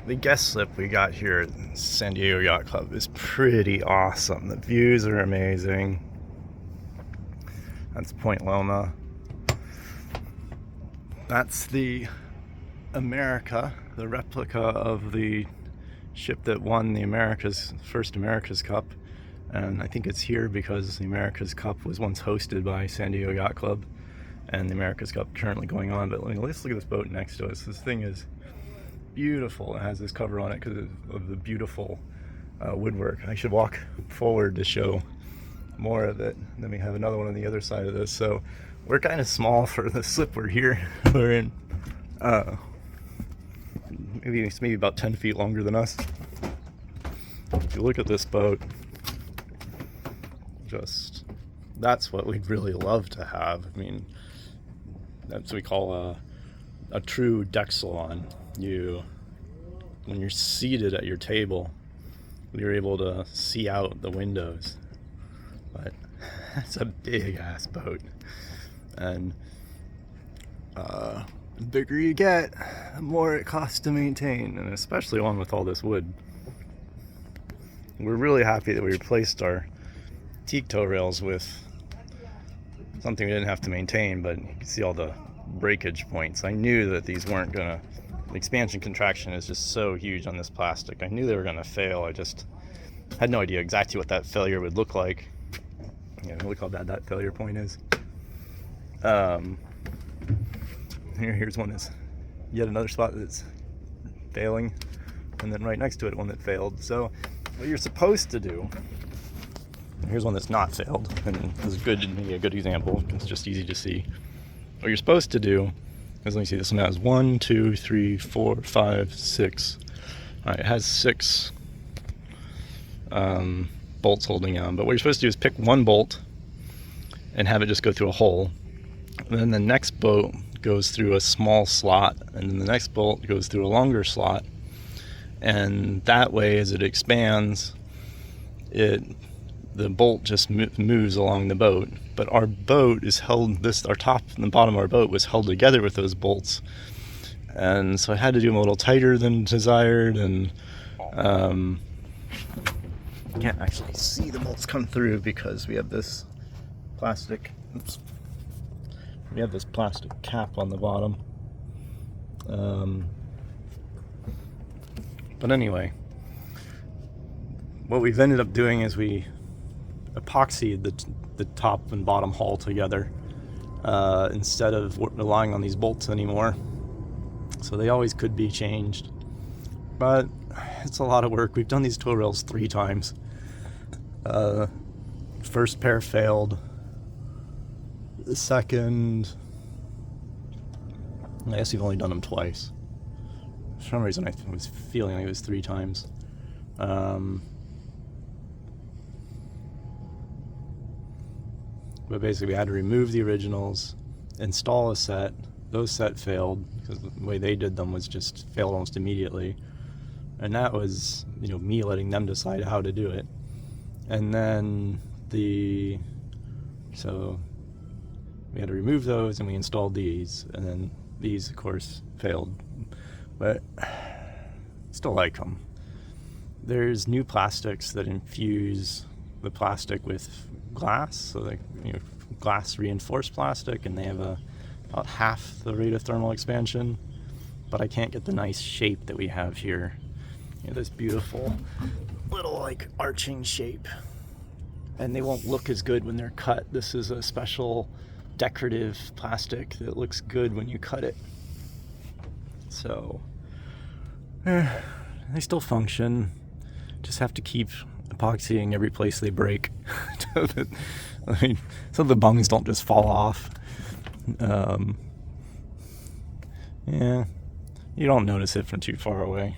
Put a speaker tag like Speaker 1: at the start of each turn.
Speaker 1: the guest slip we got here at San Diego Yacht Club is pretty awesome. The views are amazing. That's Point Loma. That's the America, the replica of the ship that won the first America's Cup. And I think it's here because the America's Cup was once hosted by San Diego Yacht Club, and the America's Cup currently going on. But let's look at this boat next to us. This thing is beautiful. It has this cover on it because of the beautiful woodwork. I should walk forward to show more of it. And then we have another one on the other side of this. So we're kind of small for the slip we're here. We're in maybe about 10 feet longer than us. If you look at this boat, that's what we'd really love to have. I mean, that's what we call a true deck salon. When you're seated at your table, you're able to see out the windows. But it's a big ass boat, and the bigger you get, the more it costs to maintain, and especially one with all this wood. We're really happy that we replaced our teak tow rails with something we didn't have to maintain, but you can see all the breakage points. I knew that these weren't gonna, the expansion contraction is just so huge on this plastic. I knew they were gonna fail. I just had no idea exactly what that failure would look like. Yeah, look how bad that failure point is. Here's one that's yet another spot that's failing, and then right next to it one that failed. So what you're supposed to do, here's one that's not failed, and this is maybe a good example. It's just easy to see. What you're supposed to do is, let me see, this one has 1, 2, 3, 4, 5, 6. All right, it has 6 bolts holding on, but what you're supposed to do is pick one bolt and have it just go through a hole. And then the next bolt goes through a small slot, and then the next bolt goes through a longer slot. And that way, as it expands, the bolt just moves along the boat. But our boat is held, our top and the bottom of our boat was held together with those bolts. And so I had to do them a little tighter than desired, and you can't actually see the bolts come through because we have this plastic, cap on the bottom. But anyway, what we've ended up doing is we epoxied the top and bottom hull together instead of relying on these bolts anymore. So they always could be changed, but it's a lot of work. We've done these tow rails 3 times. First pair failed. The second, I guess we've only done them twice. For some reason I was feeling like it was 3 times. But basically we had to remove the originals, install a set. Those set failed because the way they did them was just failed almost immediately. And that was, me letting them decide how to do it. And then so we had to remove those, and we installed these, and then these of course failed, but still like them. There's new plastics that infuse the plastic with glass, so like glass reinforced plastic, and they have about half the rate of thermal expansion, but I can't get the nice shape that we have here. This beautiful little arching shape, and they won't look as good when they're cut. This is a special decorative plastic that looks good when you cut it. So they still function, just have to keep epoxying every place they break. So the bungs don't just fall off. Yeah, you don't notice it from too far away.